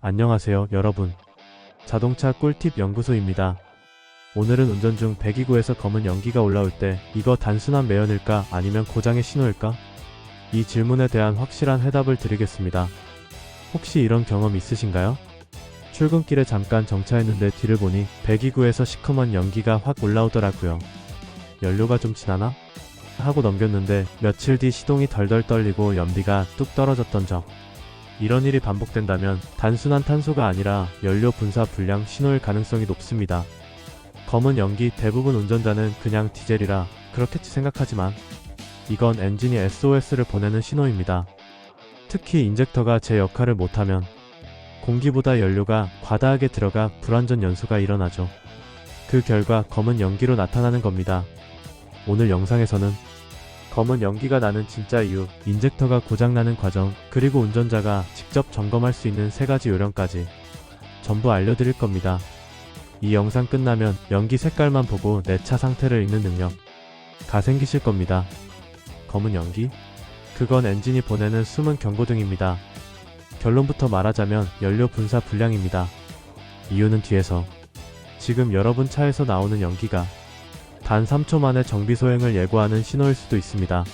안녕하세요, 여러분. 자동차 꿀팁 연구소입니다. 오늘은 운전 중 배기구에서 검은 연기가 올라올 때 이거 단순한 매연일까 아니면 고장의 신호일까? 이 질문에 대한 확실한 해답을 드리겠습니다. 혹시 이런 경험 있으신가요? 출근길에 잠깐 정차했는데 뒤를 보니 배기구에서 시커먼 연기가 확 올라오더라고요. 연료가 좀 지나나? 하고 넘겼는데 며칠 뒤 시동이 덜덜 떨리고 연비가 뚝 떨어졌던 적. 이런 일이 반복된다면 단순한 탄소가 아니라 연료 분사 불량 신호일 가능성이 높습니다. 검은 연기 대부분 운전자는 그냥 디젤이라 그렇겠지 생각하지만 이건 엔진이 SOS를 보내는 신호입니다. 특히 인젝터가 제 역할을 못하면 공기보다 연료가 과다하게 들어가 불완전 연소가 일어나죠. 그 결과 검은 연기로 나타나는 겁니다. 오늘 영상에서는 검은 연기가 나는 진짜 이유, 인젝터가 고장나는 과정, 그리고 운전자가 직접 점검할 수 있는 3가지 요령까지 전부 알려드릴 겁니다. 이 영상 끝나면 연기 색깔만 보고 내 차 상태를 읽는 능력 가 생기실 겁니다. 검은 연기? 그건 엔진이 보내는 숨은 경고등입니다. 결론부터 말하자면 연료 분사 불량입니다. 이유는 뒤에서. 지금 여러분 차에서 나오는 연기가 단 3초 만에 정비 소행을 예고하는 신호일 수도 있습니다.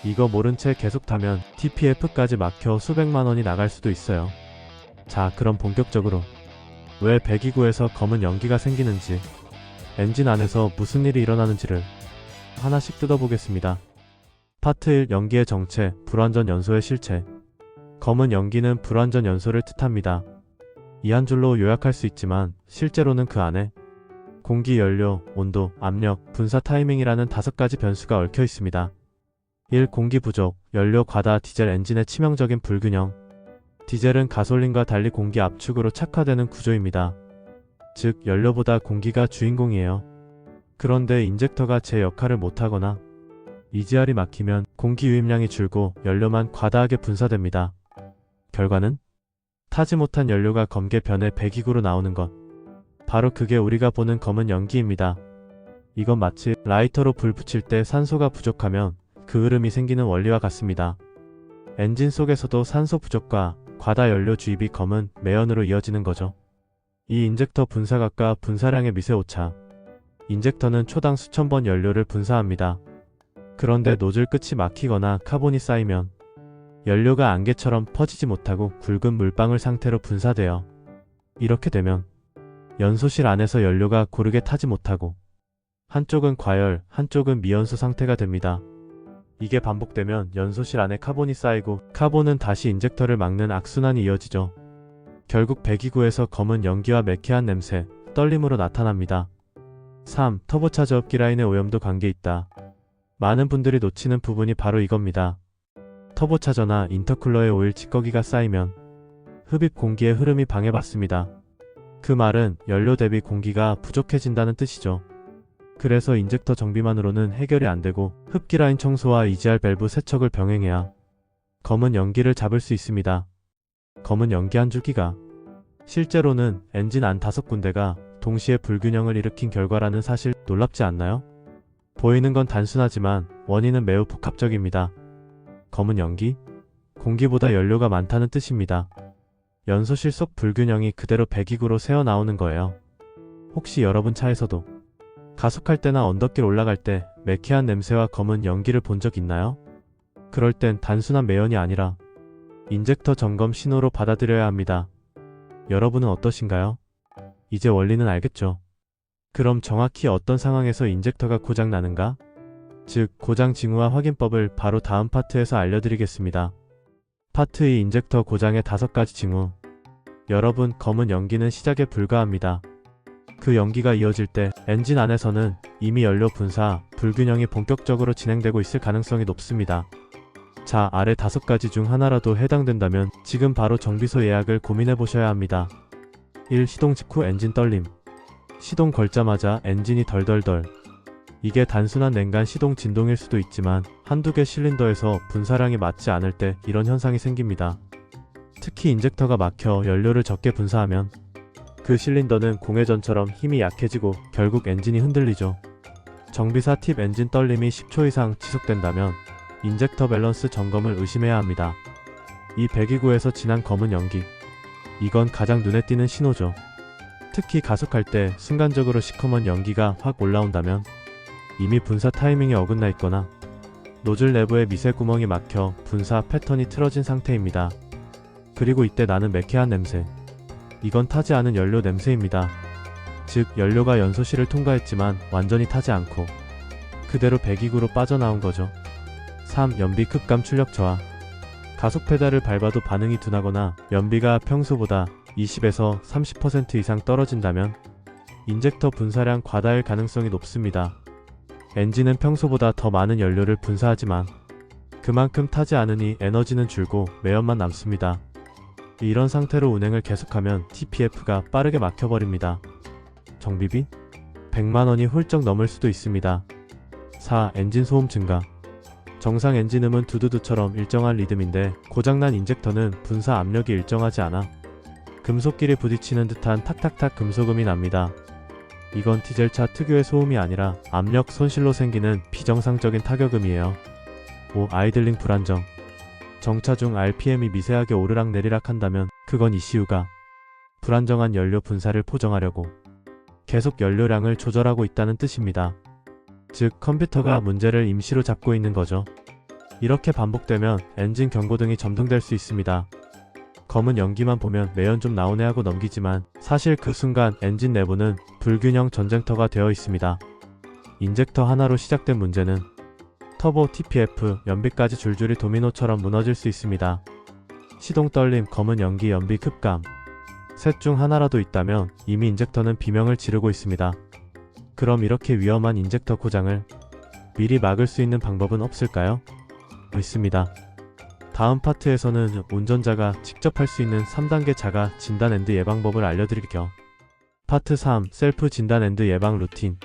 이거 모른 채 계속 타면 TPF까지 막혀 수백만 원이 나갈 수도 있어요. 자, 그럼 본격적으로 왜 배기구에서 검은 연기가 생기는지, 엔진 안에서 무슨 일이 일어나는지를 하나씩 뜯어보겠습니다. 파트 1. 연기의 정체, 불완전 연소의 실체. 검은 연기는 불완전 연소를 뜻합니다. 이 한 줄로 요약할 수 있지만 실제로는 그 안에 공기, 연료, 온도, 압력, 분사 타이밍이라는 5가지 변수가 얽혀 있습니다. 1. 공기 부족, 연료 과다. 디젤 엔진의 치명적인 불균형. 디젤은 가솔린과 달리 공기 압축으로 착화되는 구조입니다. 즉, 연료보다 공기가 주인공이에요. 그런데 인젝터가 제 역할을 못하거나 EGR이 막히면 공기 유입량이 줄고 연료만 과다하게 분사됩니다. 결과는 타지 못한 연료가 검게 변해 배기구로 나오는 것. 바로 그게 우리가 보는 검은 연기입니다. 이건 마치 라이터로 불 붙일 때 산소가 부족하면 그 흐름이 생기는 원리와 같습니다. 엔진 속에서도 산소 부족과 과다 연료 주입이 검은 매연으로 이어지는 거죠. 이 인젝터 분사각과 분사량의 미세 오차. 인젝터는 초당 수천 번 연료를 분사합니다. 그런데 노즐 끝이 막히거나 카본이 쌓이면 연료가 안개처럼 퍼지지 못하고 굵은 물방울 상태로 분사돼요. 이렇게 되면 연소실 안에서 연료가 고르게 타지 못하고 한쪽은 과열, 한쪽은 미연소 상태가 됩니다. 이게 반복되면 연소실 안에 카본이 쌓이고 카본은 다시 인젝터를 막는 악순환이 이어지죠. 결국 배기구에서 검은 연기와 매캐한 냄새, 떨림으로 나타납니다. 3. 터보차저 흡기 라인의 오염도 관계있다. 많은 분들이 놓치는 부분이 바로 이겁니다. 터보차저나 인터쿨러의 오일 찌꺼기가 쌓이면 흡입 공기의 흐름이 방해받습니다. 그 말은 연료 대비 공기가 부족해진다는 뜻이죠. 그래서 인젝터 정비만으로는 해결이 안되고 흡기 라인 청소와 EGR 밸브 세척을 병행해야 검은 연기를 잡을 수 있습니다. 검은 연기 한 줄기가 실제로는 엔진 안 5군데가 동시에 불균형을 일으킨 결과라는 사실 놀랍지 않나요? 보이는 건 단순하지만 원인은 매우 복합적입니다. 검은 연기? 공기보다 연료가 많다는 뜻입니다. 연소실 속 불균형이 그대로 배기구로 새어나오는 거예요. 혹시 여러분 차에서도 가속할 때나 언덕길 올라갈 때 매캐한 냄새와 검은 연기를 본 적 있나요? 그럴 땐 단순한 매연이 아니라 인젝터 점검 신호로 받아들여야 합니다. 여러분은 어떠신가요? 이제 원리는 알겠죠? 그럼 정확히 어떤 상황에서 인젝터가 고장나는가? 즉, 고장 징후와 확인법을 바로 다음 파트에서 알려드리겠습니다. 파트 2. 인젝터 고장의 5가지 징후. 여러분, 검은 연기는 시작에 불과합니다. 그 연기가 이어질 때 엔진 안에서는 이미 연료 분사, 불균형이 본격적으로 진행되고 있을 가능성이 높습니다. 자, 아래 5가지 중 하나라도 해당된다면 지금 바로 정비소 예약을 고민해보셔야 합니다. 1. 시동 직후 엔진 떨림. 시동 걸자마자 엔진이 덜덜덜. 이게 단순한 냉간 시동 진동일 수도 있지만 한두 개 실린더에서 분사량이 맞지 않을 때 이런 현상이 생깁니다. 특히 인젝터가 막혀 연료를 적게 분사하면 그 실린더는 공회전처럼 힘이 약해지고 결국 엔진이 흔들리죠. 정비사 팁. 엔진 떨림이 10초 이상 지속된다면 인젝터 밸런스 점검을 의심해야 합니다. 이 배기구에서 진한 검은 연기. 이건 가장 눈에 띄는 신호죠. 특히 가속할 때 순간적으로 시커먼 연기가 확 올라온다면 이미 분사 타이밍이 어긋나 있거나 노즐 내부에 미세 구멍이 막혀 분사 패턴이 틀어진 상태입니다. 그리고 이때 나는 매캐한 냄새. 이건 타지 않은 연료 냄새입니다. 즉 연료가 연소실을 통과했지만 완전히 타지 않고 그대로 배기구로 빠져나온 거죠. 3. 연비 급감 출력 저하. 가속 페달을 밟아도 반응이 둔하거나 연비가 평소보다 20에서 30% 이상 떨어진다면 인젝터 분사량 과다일 가능성이 높습니다. 엔진은 평소보다 더 많은 연료를 분사하지만 그만큼 타지 않으니 에너지는 줄고 매연만 남습니다. 이런 상태로 운행을 계속하면 TPF가 빠르게 막혀버립니다. 정비비? 100만원이 훌쩍 넘을 수도 있습니다. 4. 엔진 소음 증가. 정상 엔진음은 두두두처럼 일정한 리듬인데 고장난 인젝터는 분사 압력이 일정하지 않아 금속끼리 부딪히는 듯한 탁탁탁 금속음이 납니다. 이건 디젤차 특유의 소음이 아니라 압력 손실로 생기는 비정상적인 타격음이에요. 5. 아이들링 불안정. 정차 중 RPM이 미세하게 오르락내리락 한다면 그건 ECU가 불안정한 연료 분사를 포정하려고 계속 연료량을 조절하고 있다는 뜻입니다. 즉 컴퓨터가 문제를 임시로 잡고 있는 거죠. 이렇게 반복되면 엔진 경고등이 점등될 수 있습니다. 검은 연기만 보면 매연 좀 나오네 하고 넘기지만 사실 그 순간 엔진 내부는 불균형 전쟁터가 되어 있습니다. 인젝터 하나로 시작된 문제는 터보, TPF, 연비까지 줄줄이 도미노처럼 무너질 수 있습니다. 시동 떨림, 검은 연기, 연비 급감. 셋 중 하나라도 있다면 이미 인젝터는 비명을 지르고 있습니다. 그럼 이렇게 위험한 인젝터 고장을 미리 막을 수 있는 방법은 없을까요? 있습니다. 다음 파트에서는 운전자가 직접 할 수 있는 3단계 자가 진단 앤드 예방법을 알려드릴게요. 파트 3. 셀프 진단 앤드 예방 루틴.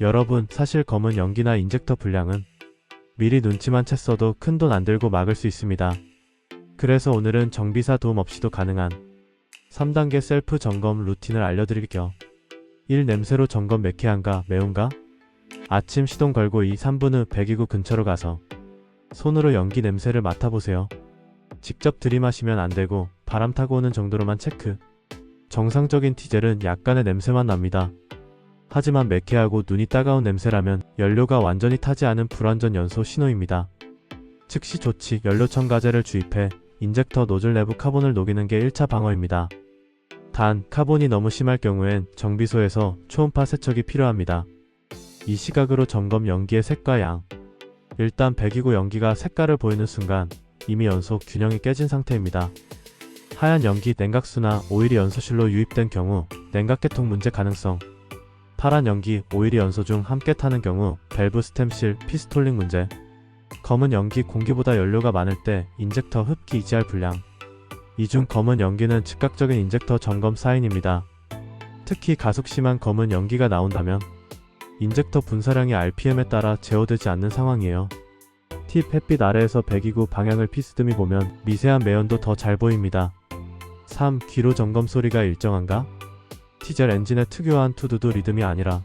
여러분, 사실 검은 연기나 인젝터 불량은 미리 눈치만 챘어도 큰돈 안 들고 막을 수 있습니다. 그래서 오늘은 정비사 도움 없이도 가능한 3단계 셀프 점검 루틴을 알려드릴게요. 1. 냄새로 점검. 매캐한가? 매운가? 아침 시동 걸고 2, 3분 후 배기구 근처로 가서 손으로 연기 냄새를 맡아보세요. 직접 들이마시면 안되고 바람 타고 오는 정도로만 체크. 정상적인 디젤은 약간의 냄새만 납니다. 하지만 매캐하고 눈이 따가운 냄새라면 연료가 완전히 타지 않은 불완전 연소 신호입니다. 즉시 조치. 연료 첨가제를 주입해 인젝터 노즐 내부 카본을 녹이는 게 1차 방어입니다. 단, 카본이 너무 심할 경우엔 정비소에서 초음파 세척이 필요합니다. 이 시각으로 점검 연기의 색과 양. 일단 배기구 연기가 색깔을 보이는 순간 이미 연소 균형이 깨진 상태입니다. 하얀 연기, 냉각수나 오일이 연소실로 유입된 경우 냉각계통 문제 가능성. 파란 연기, 오일이 연소 중 함께 타는 경우 밸브 스템실, 피스톨링 문제. 검은 연기, 공기보다 연료가 많을 때 인젝터 흡기 EGR 불량. 이 중 검은 연기는 즉각적인 인젝터 점검 사인입니다. 특히 가속 심한 검은 연기가 나온다면 인젝터 분사량이 RPM에 따라 제어되지 않는 상황이에요. 팁. 햇빛 아래에서 배기구 방향을 피스듬히 보면 미세한 매연도 더 잘 보입니다. 3. 귀로 점검. 소리가 일정한가? 디젤 엔진의 특유한 투두두 리듬이 아니라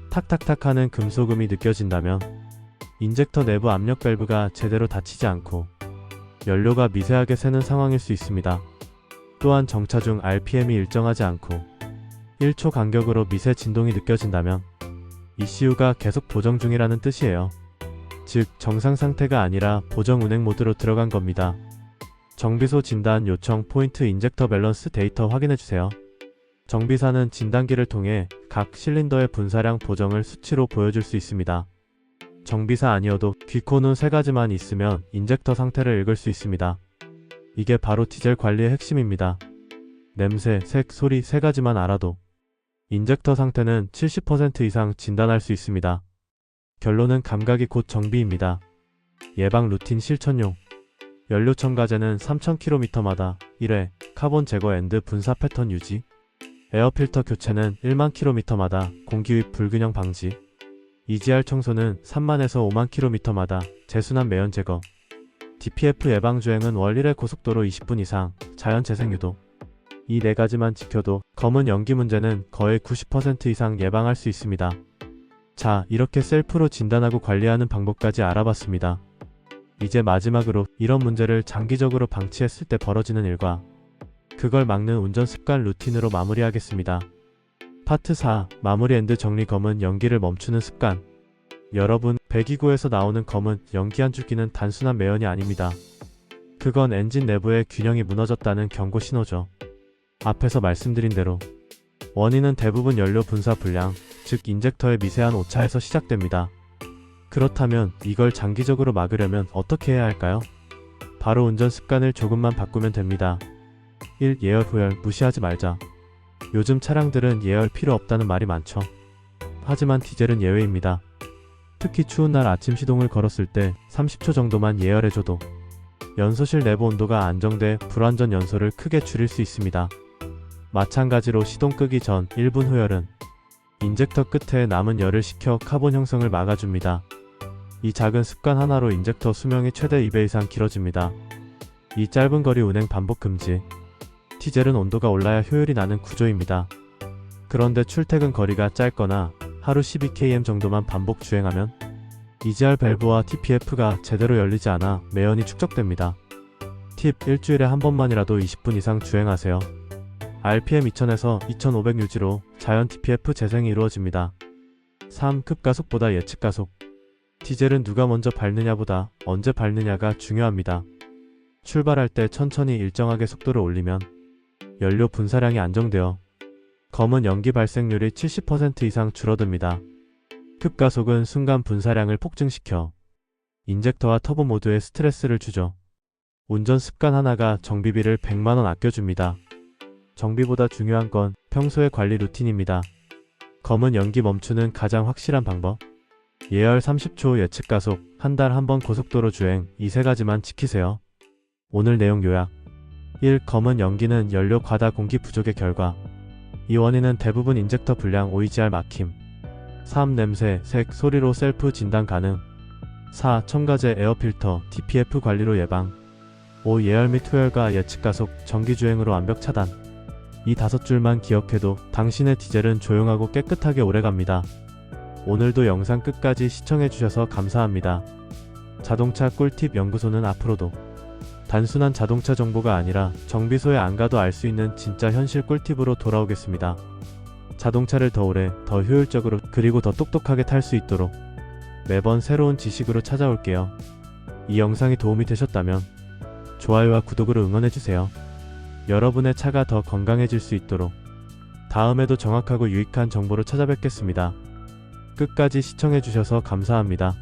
탁탁탁 하는 금속음이 느껴진다면 인젝터 내부 압력 밸브가 제대로 닫히지 않고 연료가 미세하게 새는 상황일 수 있습니다. 또한 정차 중 RPM이 일정하지 않고 1초 간격으로 미세 진동이 느껴진다면 ECU가 계속 보정 중이라는 뜻이에요. 즉 정상 상태가 아니라 보정 운행 모드로 들어간 겁니다. 정비소 진단 요청. 포인트. 인젝터 밸런스 데이터 확인해주세요. 정비사는 진단기를 통해 각 실린더의 분사량 보정을 수치로 보여줄 수 있습니다. 정비사 아니어도 귀코는 3가지만 있으면 인젝터 상태를 읽을 수 있습니다. 이게 바로 디젤 관리의 핵심입니다. 냄새, 색, 소리 3가지만 알아도 인젝터 상태는 70% 이상 진단할 수 있습니다. 결론은 감각이 곧 정비입니다. 예방 루틴 실천용. 연료 첨가제는 3000km마다 1회 카본 제거 앤드 분사 패턴 유지. 에어필터 교체는 1만 km마다 공기유입 불균형 방지. EGR 청소는 3만에서 5만 km마다 재순환 매연 제거. DPF 예방 주행은 월 1회 고속도로 20분 이상 자연 재생 유도. 이 4가지만 지켜도 검은 연기 문제는 거의 90% 이상 예방할 수 있습니다. 자, 이렇게 셀프로 진단하고 관리하는 방법까지 알아봤습니다. 이제 마지막으로 이런 문제를 장기적으로 방치했을 때 벌어지는 일과 그걸 막는 운전 습관 루틴으로 마무리하겠습니다. 파트 4. 마무리 앤드 정리. 검은 연기를 멈추는 습관. 여러분, 배기구에서 나오는 검은 연기 한 줄기는 단순한 매연이 아닙니다. 그건 엔진 내부의 균형이 무너졌다는 경고 신호죠. 앞에서 말씀드린 대로 원인은 대부분 연료 분사 불량, 즉 인젝터의 미세한 오차에서 시작됩니다. 그렇다면 이걸 장기적으로 막으려면 어떻게 해야 할까요? 바로 운전 습관을 조금만 바꾸면 됩니다. 1. 예열 후열 무시하지 말자. 요즘 차량들은 예열 필요 없다는 말이 많죠. 하지만 디젤은 예외입니다. 특히 추운 날 아침 시동을 걸었을 때 30초 정도만 예열해줘도 연소실 내부 온도가 안정돼 불완전 연소를 크게 줄일 수 있습니다. 마찬가지로 시동 끄기 전 1분 후열은 인젝터 끝에 남은 열을 식혀 카본 형성을 막아줍니다. 이 작은 습관 하나로 인젝터 수명이 최대 2배 이상 길어집니다. 이 짧은 거리 운행 반복 금지. 디젤은 온도가 올라야 효율이 나는 구조입니다. 그런데 출퇴근 거리가 짧거나 하루 12km 정도만 반복 주행하면 EGR 밸브와 TPF가 제대로 열리지 않아 매연이 축적됩니다. 팁: 일주일에 한 번만이라도 20분 이상 주행하세요. RPM 2000에서 2500 유지로 자연 TPF 재생이 이루어집니다. 3. 급가속보다 예측가속. 디젤은 누가 먼저 밟느냐보다 언제 밟느냐가 중요합니다. 출발할 때 천천히 일정하게 속도를 올리면 연료 분사량이 안정되어 검은 연기 발생률이 70% 이상 줄어듭니다. 급가속은 순간 분사량을 폭증시켜 인젝터와 터보 모두에 스트레스를 주죠. 운전 습관 하나가 정비비를 100만원 아껴줍니다. 정비보다 중요한 건 평소의 관리 루틴입니다. 검은 연기 멈추는 가장 확실한 방법. 예열 30초 예측가속, 한 달 한 번 고속도로 주행, 이 세 가지만 지키세요. 오늘 내용 요약. 1. 검은 연기는 연료 과다 공기 부족의 결과. 이 원인은 대부분 인젝터 불량 OEGR 막힘. 3. 냄새, 색, 소리로 셀프 진단 가능. 4. 첨가제 에어필터, TPF 관리로 예방. 5. 예열 및 후열과 예측가속, 정기주행으로 완벽 차단. 이 5줄만 기억해도 당신의 디젤은 조용하고 깨끗하게 오래갑니다. 오늘도 영상 끝까지 시청해주셔서 감사합니다. 자동차 꿀팁 연구소는 앞으로도 단순한 자동차 정보가 아니라 정비소에 안 가도 알 수 있는 진짜 현실 꿀팁으로 돌아오겠습니다. 자동차를 더 오래, 더 효율적으로, 그리고 더 똑똑하게 탈 수 있도록 매번 새로운 지식으로 찾아올게요. 이 영상이 도움이 되셨다면 좋아요와 구독으로 응원해주세요. 여러분의 차가 더 건강해질 수 있도록 다음에도 정확하고 유익한 정보로 찾아뵙겠습니다. 끝까지 시청해주셔서 감사합니다.